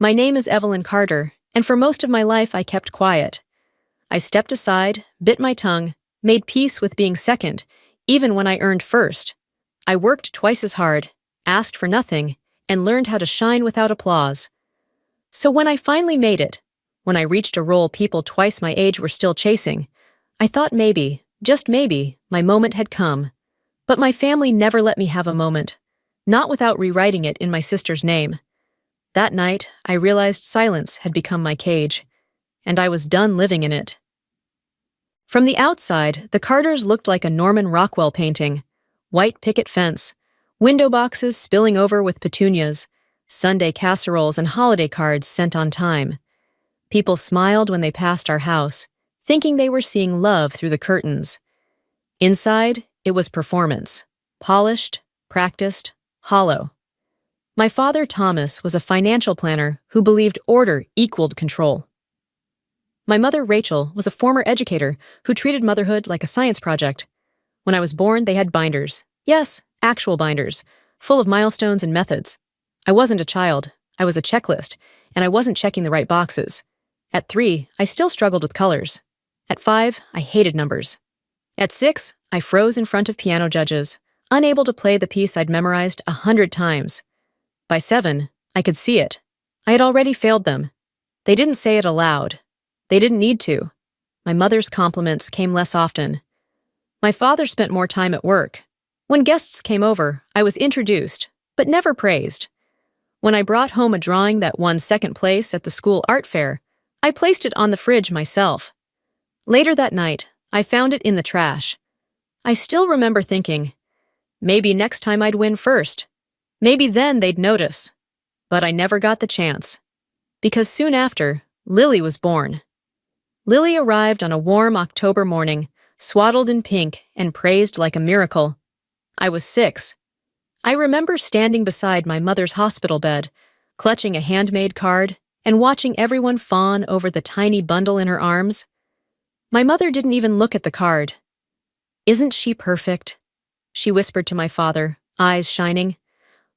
My name is Evelyn Carter, and for most of my life I kept quiet. I stepped aside, bit my tongue, made peace with being second, even when I earned first. I worked twice as hard, asked for nothing, and learned how to shine without applause. So when I finally made it, when I reached a role people twice my age were still chasing, I thought maybe, just maybe, my moment had come. But my family never let me have a moment, not without rewriting it in my sister's name. That night, I realized silence had become my cage, and I was done living in it. From the outside, the Carters looked like a Norman Rockwell painting. White picket fence, window boxes spilling over with petunias, Sunday casseroles and holiday cards sent on time. People smiled when they passed our house, thinking they were seeing love through the curtains. Inside, it was performance. Polished, practiced, hollow. My father, Thomas, was a financial planner who believed order equaled control. My mother, Rachel, was a former educator who treated motherhood like a science project. When I was born, they had binders. Yes, actual binders, full of milestones and methods. I wasn't a child, I was a checklist, and I wasn't checking the right boxes. At 3, I still struggled with colors. At 5, I hated numbers. At 6, I froze in front of piano judges, unable to play the piece I'd memorized 100 times. By 7, I could see it. I had already failed them. They didn't say it aloud. They didn't need to. My mother's compliments came less often. My father spent more time at work. When guests came over, I was introduced, but never praised. When I brought home a drawing that won second place at the school art fair, I placed it on the fridge myself. Later that night, I found it in the trash. I still remember thinking, maybe next time I'd win first. Maybe then they'd notice. But I never got the chance. Because soon after, Lily was born. Lily arrived on a warm October morning, swaddled in pink and praised like a miracle. I was 6. I remember standing beside my mother's hospital bed, clutching a handmade card, and watching everyone fawn over the tiny bundle in her arms. My mother didn't even look at the card. "Isn't she perfect?" she whispered to my father, eyes shining.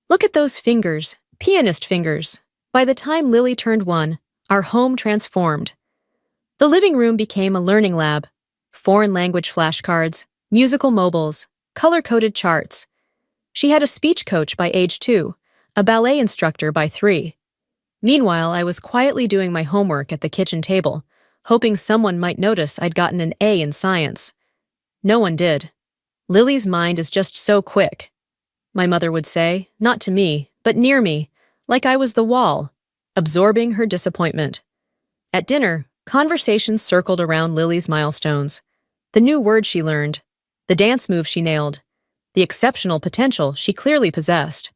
"Look at those fingers, pianist fingers." By the time Lily turned 1, our home transformed. The living room became a learning lab. Foreign language flashcards, musical mobiles, color-coded charts. She had a speech coach by age 2, a ballet instructor by 3. Meanwhile, I was quietly doing my homework at the kitchen table, hoping someone might notice I'd gotten an A in science. No one did. "Lily's mind is just so quick," my mother would say, not to me, but near me, like I was the wall, absorbing her disappointment. At dinner, conversations circled around Lily's milestones. The new word she learned, the dance move she nailed, the exceptional potential she clearly possessed.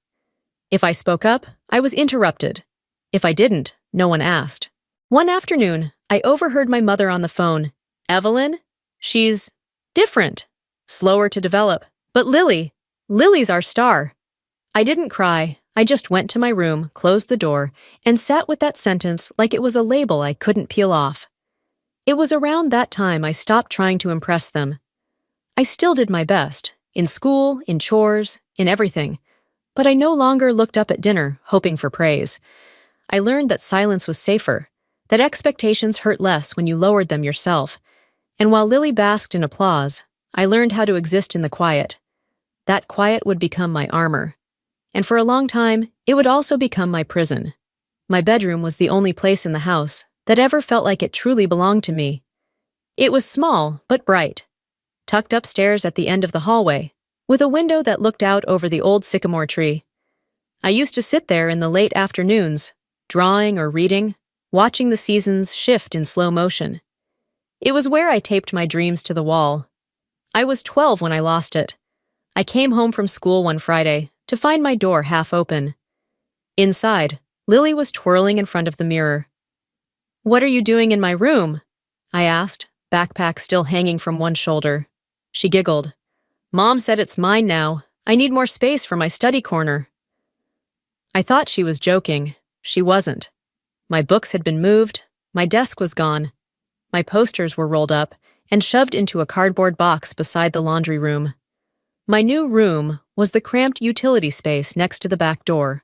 If I spoke up, I was interrupted. If I didn't, no one asked. One afternoon, I overheard my mother on the phone. "Evelyn? She's different, slower to develop. But Lily's our star." I didn't cry. I just went to my room, closed the door, and sat with that sentence like it was a label I couldn't peel off. It was around that time I stopped trying to impress them. I still did my best, in school, in chores, in everything. But I no longer looked up at dinner, hoping for praise. I learned that silence was safer, that expectations hurt less when you lowered them yourself. And while Lily basked in applause, I learned how to exist in the quiet. That quiet would become my armor. And for a long time, it would also become my prison. My bedroom was the only place in the house that ever felt like it truly belonged to me. It was small, but bright, tucked upstairs at the end of the hallway, with a window that looked out over the old sycamore tree. I used to sit there in the late afternoons, drawing or reading, watching the seasons shift in slow motion. It was where I taped my dreams to the wall. I was 12 when I lost it. I came home from school one Friday to find my door half open. Inside, Lily was twirling in front of the mirror. "What are you doing in my room?" I asked, backpack still hanging from one shoulder. She giggled. "Mom said it's mine now. I need more space for my study corner." I thought she was joking. She wasn't. My books had been moved, my desk was gone. My posters were rolled up and shoved into a cardboard box beside the laundry room. My new room was the cramped utility space next to the back door.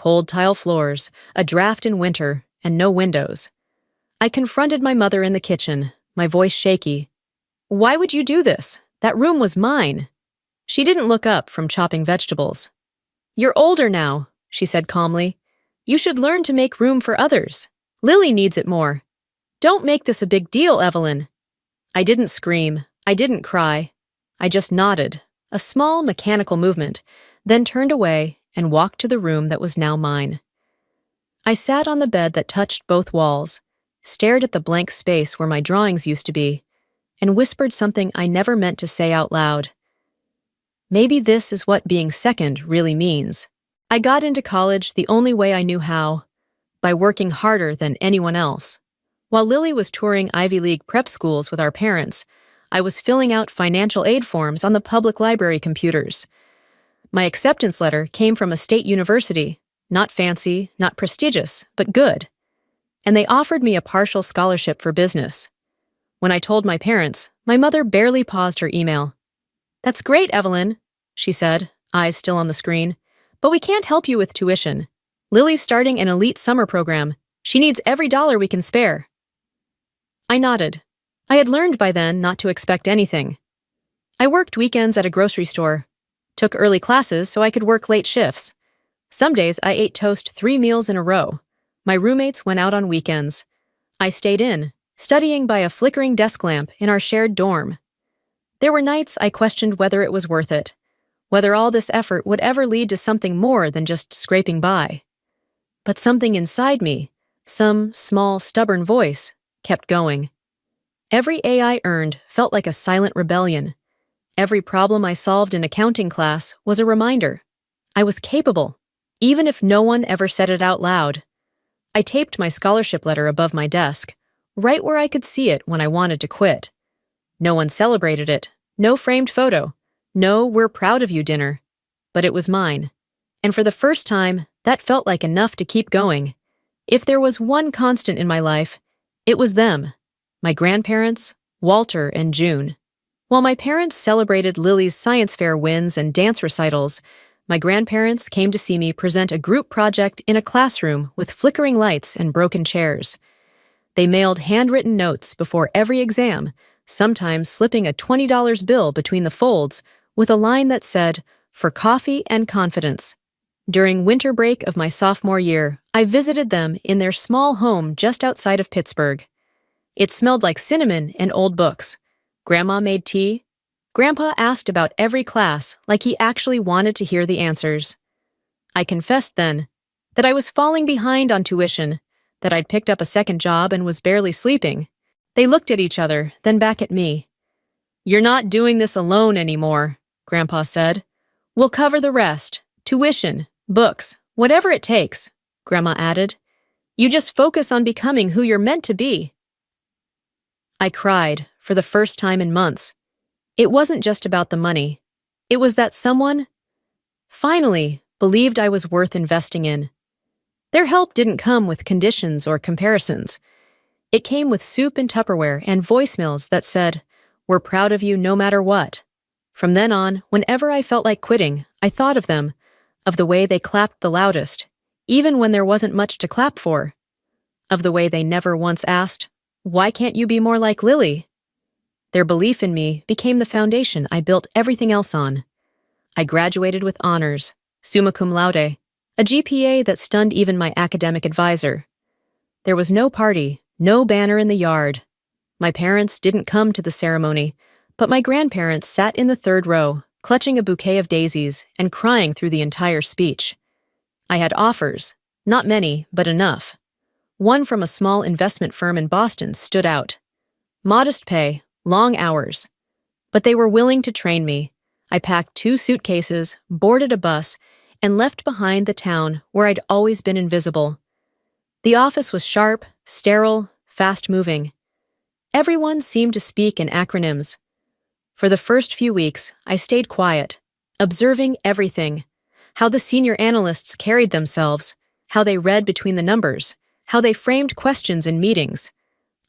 cold tile floors, a draft in winter, and no windows. I confronted my mother in the kitchen, my voice shaky. "Why would you do this? That room was mine." She didn't look up from chopping vegetables. "You're older now," she said calmly. "You should learn to make room for others. Lily needs it more. Don't make this a big deal, Evelyn." I didn't scream. I didn't cry. I just nodded, a small mechanical movement, then turned away and walked to the room that was now mine. I sat on the bed that touched both walls, stared at the blank space where my drawings used to be, and whispered something I never meant to say out loud. Maybe this is what being second really means. I got into college the only way I knew how, by working harder than anyone else. While Lily was touring Ivy League prep schools with our parents, I was filling out financial aid forms on the public library computers. My acceptance letter came from a state university, not fancy, not prestigious, but good. And they offered me a partial scholarship for business. When I told my parents, my mother barely paused her email. "That's great, Evelyn," she said, eyes still on the screen. "But we can't help you with tuition. Lily's starting an elite summer program. She needs every dollar we can spare." I nodded. I had learned by then not to expect anything. I worked weekends at a grocery store, took early classes so I could work late shifts. Some days I ate toast 3 meals in a row. My roommates went out on weekends. I stayed in, studying by a flickering desk lamp in our shared dorm. There were nights I questioned whether it was worth it, whether all this effort would ever lead to something more than just scraping by. But something inside me, some small, stubborn voice, kept going. Every A I earned felt like a silent rebellion. Every problem I solved in accounting class was a reminder. I was capable, even if no one ever said it out loud. I taped my scholarship letter above my desk, right where I could see it when I wanted to quit. No one celebrated it, no framed photo, no "we're proud of you" dinner. But it was mine. And for the first time, that felt like enough to keep going. If there was one constant in my life, it was them. My grandparents, Walter and June. While my parents celebrated Lily's science fair wins and dance recitals, my grandparents came to see me present a group project in a classroom with flickering lights and broken chairs. They mailed handwritten notes before every exam, sometimes slipping a $20 bill between the folds with a line that said, "For coffee and confidence." During winter break of my sophomore year, I visited them in their small home just outside of Pittsburgh. It smelled like cinnamon and old books. Grandma made tea. Grandpa asked about every class like he actually wanted to hear the answers. I confessed then that I was falling behind on tuition, that I'd picked up a second job and was barely sleeping. They looked at each other, then back at me. "You're not doing this alone anymore," Grandpa said. "We'll cover the rest. Tuition, books, whatever it takes," Grandma added. "You just focus on becoming who you're meant to be." I cried for the first time in months. It wasn't just about the money. It was that someone, finally, believed I was worth investing in. Their help didn't come with conditions or comparisons. It came with soup and Tupperware and voicemails that said, "We're proud of you no matter what." From then on, whenever I felt like quitting, I thought of them, of the way they clapped the loudest, even when there wasn't much to clap for, of the way they never once asked, "Why can't you be more like Lily?" Their belief in me became the foundation I built everything else on. I graduated with honors, summa cum laude, a GPA that stunned even my academic advisor. There was no party, no banner in the yard. My parents didn't come to the ceremony, but my grandparents sat in the third row, clutching a bouquet of daisies and crying through the entire speech. I had offers, not many, but enough. One from a small investment firm in Boston stood out. Modest pay, long hours. But they were willing to train me. I packed 2 suitcases, boarded a bus, and left behind the town where I'd always been invisible. The office was sharp, sterile, fast-moving. Everyone seemed to speak in acronyms. For the first few weeks, I stayed quiet, observing everything. How the senior analysts carried themselves, how they read between the numbers, how they framed questions in meetings.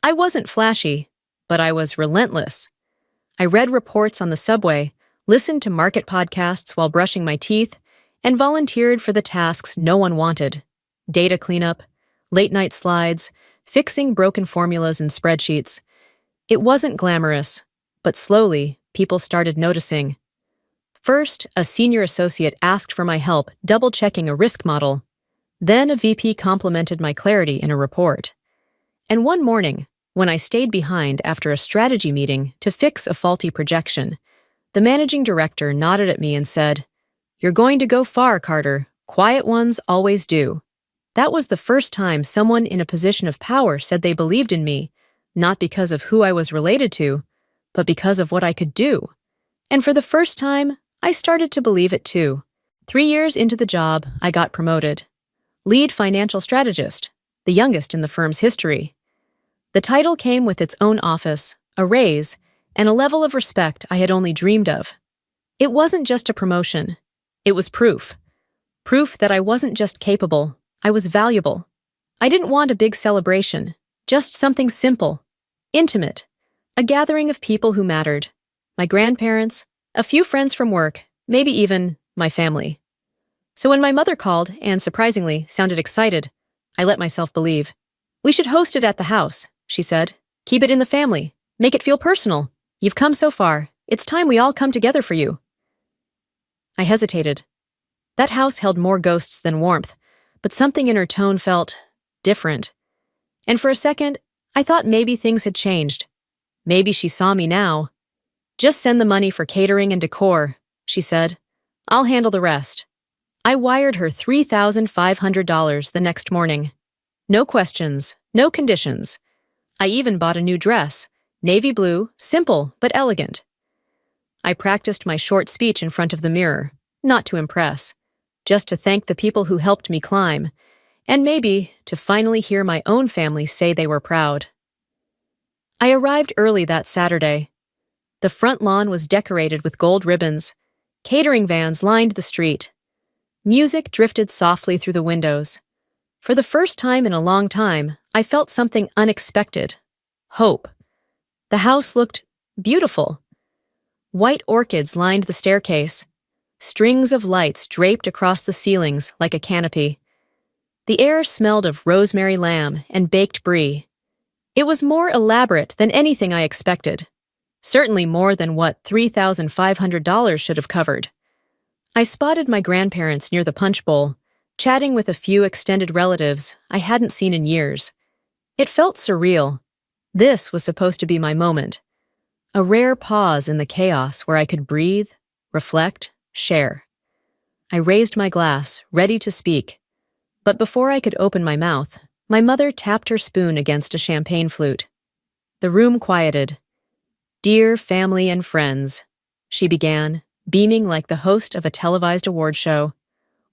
I wasn't flashy, but I was relentless. I read reports on the subway, listened to market podcasts while brushing my teeth, and volunteered for the tasks no one wanted: data cleanup, late-night slides, fixing broken formulas and spreadsheets. It wasn't glamorous, but slowly, people started noticing. First, a senior associate asked for my help double-checking a risk model. Then a VP complimented my clarity in a report. And one morning, when I stayed behind after a strategy meeting to fix a faulty projection, the managing director nodded at me and said, "You're going to go far, Carter. Quiet ones always do." That was the first time someone in a position of power said they believed in me, not because of who I was related to, but because of what I could do. And for the first time, I started to believe it too. 3 years into the job, I got promoted. Lead financial strategist, the youngest in the firm's history. The title came with its own office, a raise, and a level of respect I had only dreamed of. It wasn't just a promotion. It was proof. Proof that I wasn't just capable, I was valuable. I didn't want a big celebration, just something simple, intimate, a gathering of people who mattered. My grandparents, a few friends from work, maybe even my family. So when my mother called and, surprisingly, sounded excited, I let myself believe. "We should host it at the house," she said. "Keep it in the family. Make it feel personal. You've come so far. It's time we all come together for you." I hesitated. That house held more ghosts than warmth, but something in her tone felt different. And for a second, I thought maybe things had changed. Maybe she saw me now. "Just send the money for catering and decor," she said. "I'll handle the rest." I wired her $3,500 the next morning. No questions, no conditions. I even bought a new dress, navy blue, simple but elegant. I practiced my short speech in front of the mirror, not to impress, just to thank the people who helped me climb, and maybe to finally hear my own family say they were proud. I arrived early that Saturday. The front lawn was decorated with gold ribbons. Catering vans lined the street. Music drifted softly through the windows. For the first time in a long time, I felt something unexpected. Hope. The house looked beautiful. White orchids lined the staircase. Strings of lights draped across the ceilings like a canopy. The air smelled of rosemary lamb and baked brie. It was more elaborate than anything I expected. Certainly more than what $3,500 should have covered. I spotted my grandparents near the punch bowl, chatting with a few extended relatives I hadn't seen in years. It felt surreal. This was supposed to be my moment. A rare pause in the chaos where I could breathe, reflect, share. I raised my glass, ready to speak. But before I could open my mouth, my mother tapped her spoon against a champagne flute. The room quieted. "Dear family and friends," she began, beaming like the host of a televised award show.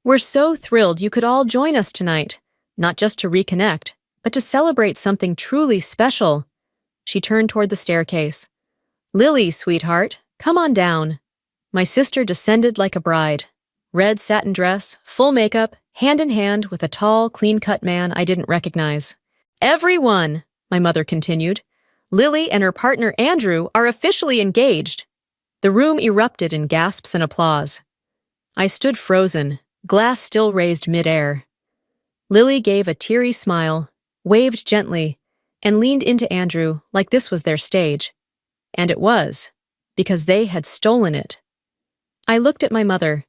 "We're so thrilled you could all join us tonight, not just to reconnect, but to celebrate something truly special." She turned toward the staircase. "Lily, sweetheart, come on down." My sister descended like a bride. Red satin dress, full makeup, hand in hand with a tall, clean-cut man I didn't recognize. "Everyone," my mother continued, "Lily and her partner Andrew are officially engaged." The room erupted in gasps and applause. I stood frozen, glass still raised mid-air. Lily gave a teary smile, waved gently, and leaned into Andrew like this was their stage. And it was, because they had stolen it. I looked at my mother.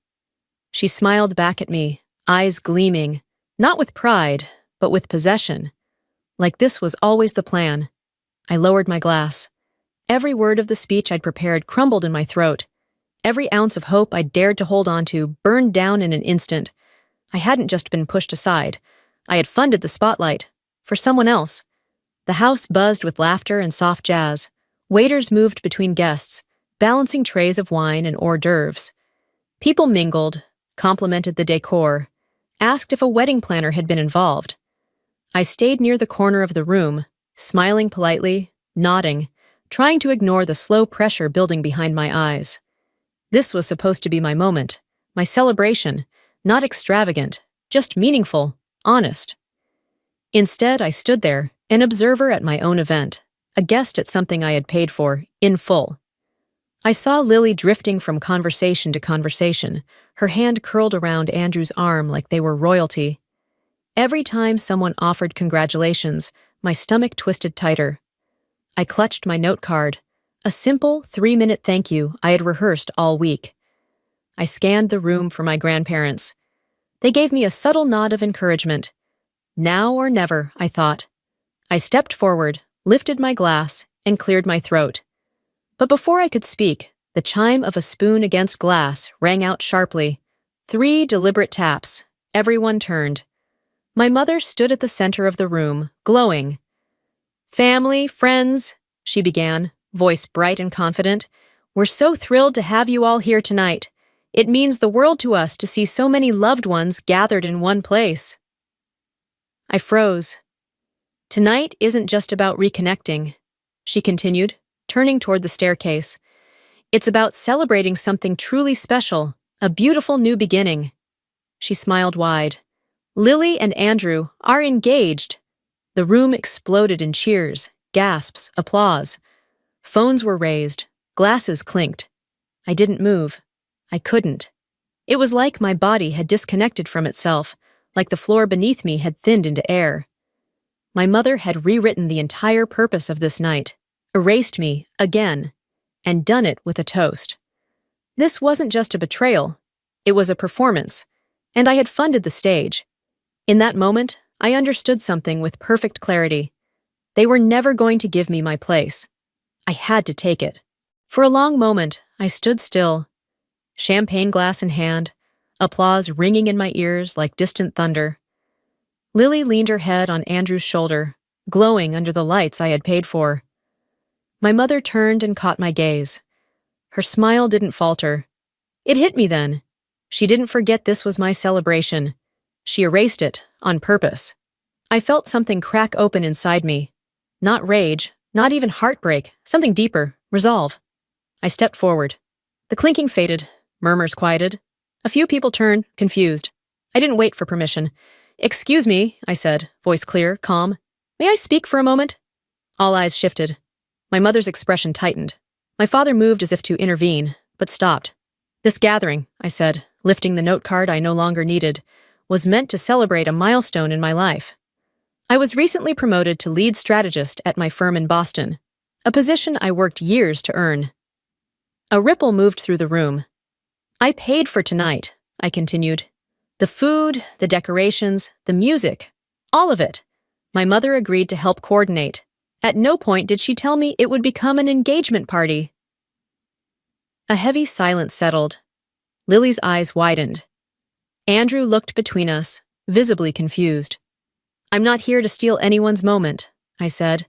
She smiled back at me, eyes gleaming, not with pride, but with possession. Like this was always the plan. I lowered my glass. Every word of the speech I'd prepared crumbled in my throat. Every ounce of hope I'd dared to hold on to burned down in an instant. I hadn't just been pushed aside. I had funded the spotlight. For someone else. The house buzzed with laughter and soft jazz. Waiters moved between guests, balancing trays of wine and hors d'oeuvres. People mingled, complimented the decor, asked if a wedding planner had been involved. I stayed near the corner of the room, smiling politely, nodding, trying to ignore the slow pressure building behind my eyes. This was supposed to be my moment, my celebration, not extravagant, just meaningful, honest. Instead, I stood there, an observer at my own event, a guest at something I had paid for, in full. I saw Lily drifting from conversation to conversation, Her hand curled around Andrew's arm like they were royalty. Every time someone offered congratulations, my stomach twisted tighter. I clutched my note card, a simple 3-minute thank you I had rehearsed all week. I scanned the room for my grandparents. They gave me a subtle nod of encouragement. Now or never, I thought. I stepped forward, lifted my glass, and cleared my throat. But before I could speak, the chime of a spoon against glass rang out sharply. 3 deliberate taps. Everyone turned. My mother stood at the center of the room, glowing. "Family, friends," she began, voice bright and confident, "we're so thrilled to have you all here tonight. It means the world to us to see so many loved ones gathered in one place." I froze. "Tonight isn't just about reconnecting," she continued, turning toward the staircase. "It's about celebrating something truly special, a beautiful new beginning." She smiled wide. "Lily and Andrew are engaged." The room exploded in cheers, gasps, applause. Phones were raised, glasses clinked. I didn't move. I couldn't. It was like my body had disconnected from itself, like the floor beneath me had thinned into air. My mother had rewritten the entire purpose of this night, erased me, again, and done it with a toast. This wasn't just a betrayal. It was a performance, and I had funded the stage. In that moment, I understood something with perfect clarity. They were never going to give me my place. I had to take it. For a long moment, I stood still, champagne glass in hand, applause ringing in my ears like distant thunder. Lily leaned her head on Andrew's shoulder, glowing under the lights I had paid for. My mother turned and caught my gaze. Her smile didn't falter. It hit me then. She didn't forget this was my celebration. She erased it, on purpose. I felt something crack open inside me. Not rage, not even heartbreak, something deeper, resolve. I stepped forward. The clinking faded, murmurs quieted. A few people turned, confused. I didn't wait for permission. "Excuse me," I said, voice clear, calm. "May I speak for a moment?" All eyes shifted. My mother's expression tightened. My father moved as if to intervene, but stopped. "This gathering," I said, lifting the note card I no longer needed, "was meant to celebrate a milestone in my life. I was recently promoted to lead strategist at my firm in Boston, a position I worked years to earn." A ripple moved through the room. "I paid for tonight," I continued. "The food, the decorations, the music, all of it." My mother agreed to help coordinate. At no point did she tell me it would become an engagement party. A heavy silence settled. Lily's eyes widened. Andrew looked between us, visibly confused. "I'm not here to steal anyone's moment," I said.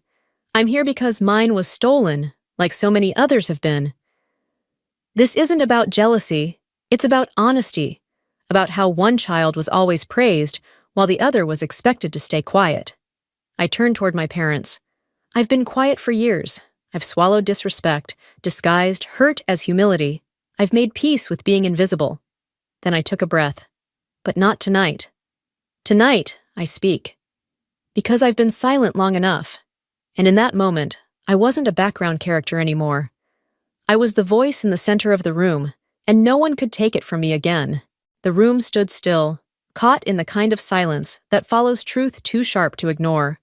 "I'm here because mine was stolen, like so many others have been. This isn't about jealousy, it's about honesty, about how one child was always praised while the other was expected to stay quiet." I turned toward my parents. "I've been quiet for years. I've swallowed disrespect, disguised hurt as humility. I've made peace with being invisible." Then I took a breath. "But not tonight. Tonight, I speak. Because I've been silent long enough. And in that moment, I wasn't a background character anymore. I was the voice in the center of the room, and no one could take it from me again." The room stood still, caught in the kind of silence that follows truth too sharp to ignore.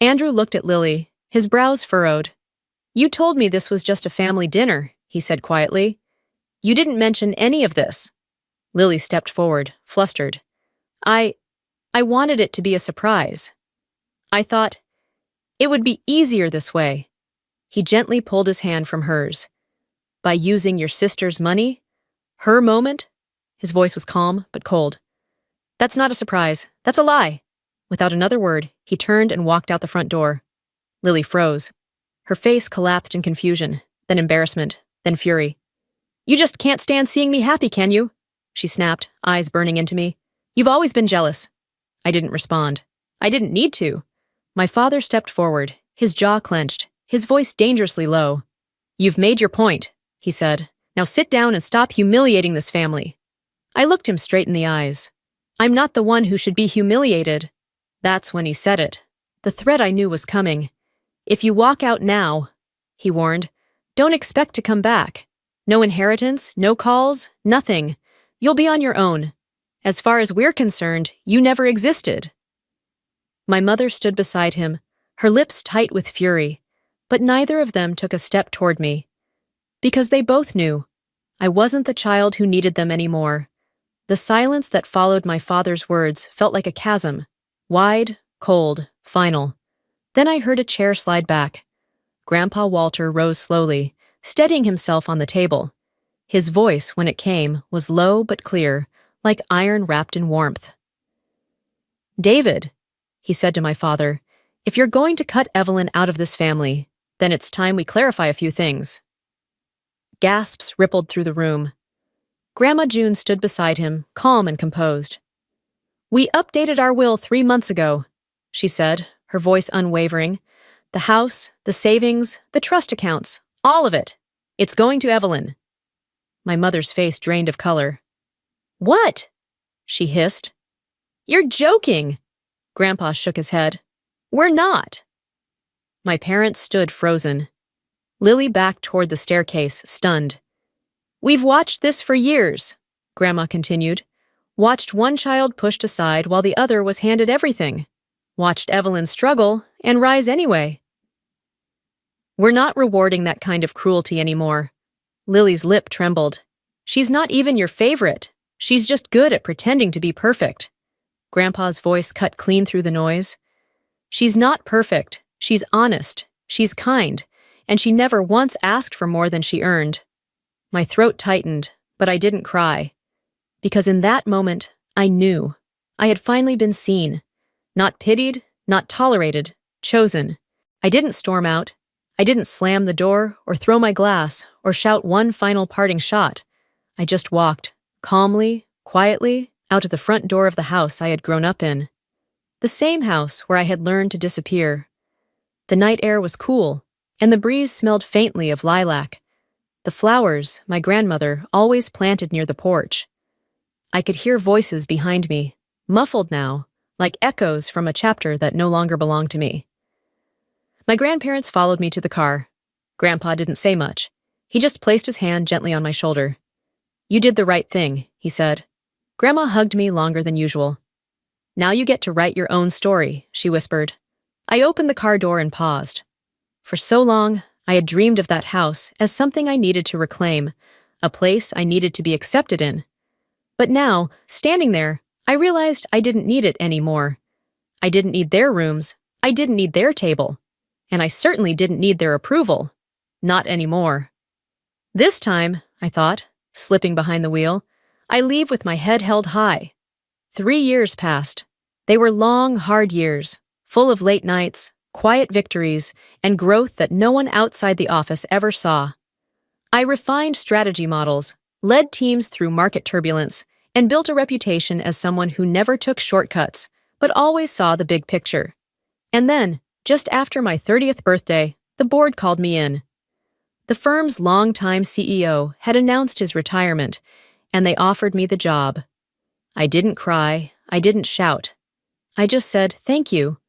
Andrew looked at Lily, his brows furrowed. "You told me this was just a family dinner," he said quietly. "You didn't mention any of this." Lily stepped forward, flustered. I wanted it to be a surprise. I thought, it would be easier this way." He gently pulled his hand from hers. "By using your sister's money? Her moment?" His voice was calm, but cold. "That's not a surprise. That's a lie." Without another word, he turned and walked out the front door. Lily froze. Her face collapsed in confusion, then embarrassment, then fury. "You just can't stand seeing me happy, can you?" she snapped, eyes burning into me. "You've always been jealous." I didn't respond. I didn't need to. My father stepped forward, his jaw clenched, his voice dangerously low. "You've made your point," he said. "Now sit down and stop humiliating this family." I looked him straight in the eyes. "I'm not the one who should be humiliated." That's when he said it. The threat I knew was coming. "If you walk out now," he warned, "don't expect to come back. No inheritance, no calls, nothing. You'll be on your own. As far as we're concerned, you never existed." My mother stood beside him, her lips tight with fury, but neither of them took a step toward me. Because they both knew I wasn't the child who needed them anymore. The silence that followed my father's words felt like a chasm, wide, cold, final. Then I heard a chair slide back. Grandpa Walter rose slowly, steadying himself on the table. His voice, when it came, was low but clear, like iron wrapped in warmth. "David," he said to my father, "if you're going to cut Evelyn out of this family, then it's time we clarify a few things." Gasps rippled through the room. Grandma June stood beside him, calm and composed. "We updated our will 3 months ago," she said, her voice unwavering. "The house, the savings, the trust accounts, all of it. It's going to Evelyn." My mother's face drained of color. "What?" she hissed. "You're joking." Grandpa shook his head. "We're not." My parents stood frozen. Lily backed toward the staircase, stunned. "We've watched this for years," Grandma continued. "Watched one child pushed aside while the other was handed everything. Watched Evelyn struggle and rise anyway." "We're not rewarding that kind of cruelty anymore." Lily's lip trembled. "She's not even your favorite. She's just good at pretending to be perfect." Grandpa's voice cut clean through the noise. "She's not perfect. She's honest. She's kind. And she never once asked for more than she earned." My throat tightened, but I didn't cry. Because in that moment, I knew. I had finally been seen. Not pitied, not tolerated, chosen. I didn't storm out. I didn't slam the door or throw my glass or shout one final parting shot. I just walked, calmly, quietly, out of the front door of the house I had grown up in. The same house where I had learned to disappear. The night air was cool, and the breeze smelled faintly of lilac. The flowers my grandmother always planted near the porch. I could hear voices behind me, muffled now, like echoes from a chapter that no longer belonged to me. My grandparents followed me to the car. Grandpa didn't say much. He just placed his hand gently on my shoulder. "You did the right thing," he said. Grandma hugged me longer than usual. "Now you get to write your own story," she whispered. I opened the car door and paused. For so long, I had dreamed of that house as something I needed to reclaim, a place I needed to be accepted in. But now, standing there, I realized I didn't need it anymore. I didn't need their rooms, I didn't need their table, and I certainly didn't need their approval. Not anymore. This time, I thought, slipping behind the wheel, I leave with my head held high. 3 years passed. They were long, hard years, full of late nights, quiet victories, and growth that no one outside the office ever saw. I refined strategy models, led teams through market turbulence, and built a reputation as someone who never took shortcuts, but always saw the big picture. And then, just after my 30th birthday, the board called me in. The firm's longtime CEO had announced his retirement, and they offered me the job. I didn't cry, I didn't shout. I just said, "Thank you,"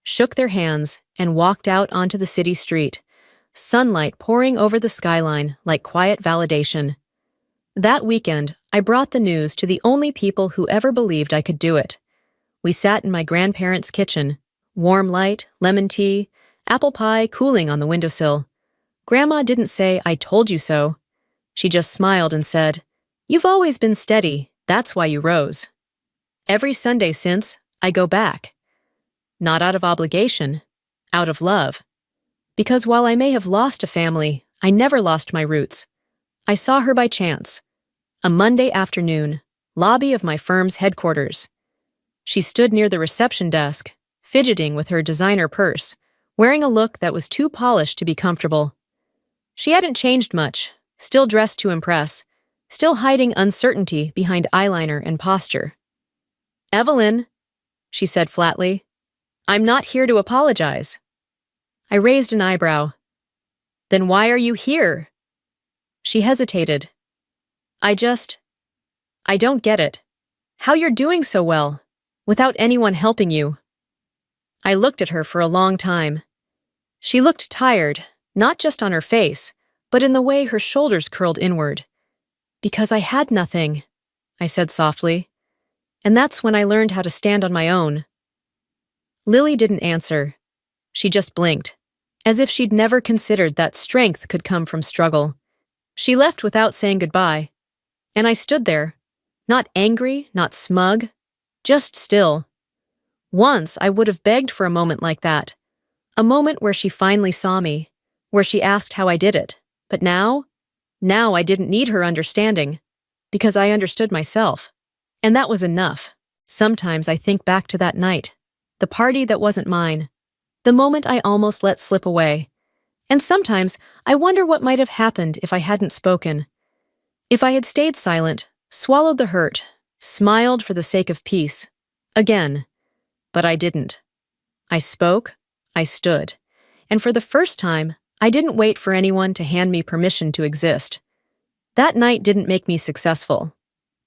shook their hands, and walked out onto the city street, sunlight pouring over the skyline like quiet validation. That weekend, I brought the news to the only people who ever believed I could do it. We sat in my grandparents' kitchen, warm light, lemon tea, apple pie cooling on the windowsill. Grandma didn't say, "I told you so." She just smiled and said, "You've always been steady, that's why you rose." Every Sunday since, I go back. Not out of obligation, out of love. Because while I may have lost a family, I never lost my roots. I saw her by chance. A Monday afternoon, lobby of my firm's headquarters. She stood near the reception desk, fidgeting with her designer purse, wearing a look that was too polished to be comfortable. She hadn't changed much, still dressed to impress, still hiding uncertainty behind eyeliner and posture. "Evelyn," she said flatly, "I'm not here to apologize." I raised an eyebrow. "Then why are you here?" She hesitated. I don't get it. How you're doing so well, without anyone helping you." I looked at her for a long time. She looked tired, not just on her face, but in the way her shoulders curled inward. Because I had nothing. I said softly. And that's when I learned how to stand on my own. Lily didn't answer. She just blinked, as if she'd never considered that strength could come from struggle. She left without saying goodbye, and I stood there, not angry, not smug, just still. Once I would have begged for a moment like that, a moment where she finally saw me, where she asked how I did it. But now I didn't need her understanding, because I understood myself. And that was enough. Sometimes I think back to that night, the party that wasn't mine, the moment I almost let slip away. And sometimes I wonder what might have happened if I hadn't spoken. If I had stayed silent, swallowed the hurt, smiled for the sake of peace. Again. But I didn't. I spoke, I stood, and for the first time, I didn't wait for anyone to hand me permission to exist. That night didn't make me successful.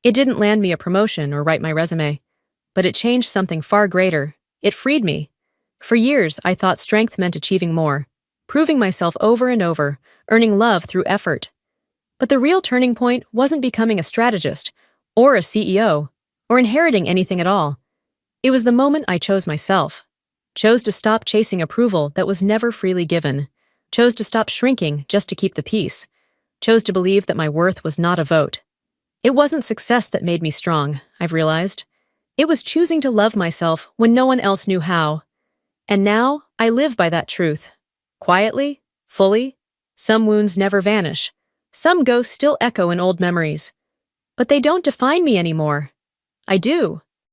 It didn't land me a promotion or write my resume, but it changed something far greater. It freed me. For years, I thought strength meant achieving more, proving myself over and over, earning love through effort. But the real turning point wasn't becoming a strategist, or a CEO, or inheriting anything at all. It was the moment I chose myself, chose to stop chasing approval that was never freely given, chose to stop shrinking just to keep the peace, chose to believe that my worth was not a vote. It wasn't success that made me strong, I've realized. It was choosing to love myself when no one else knew how. And now, I live by that truth. Quietly, fully. Some wounds never vanish. Some ghosts still echo in old memories. But they don't define me anymore. I do.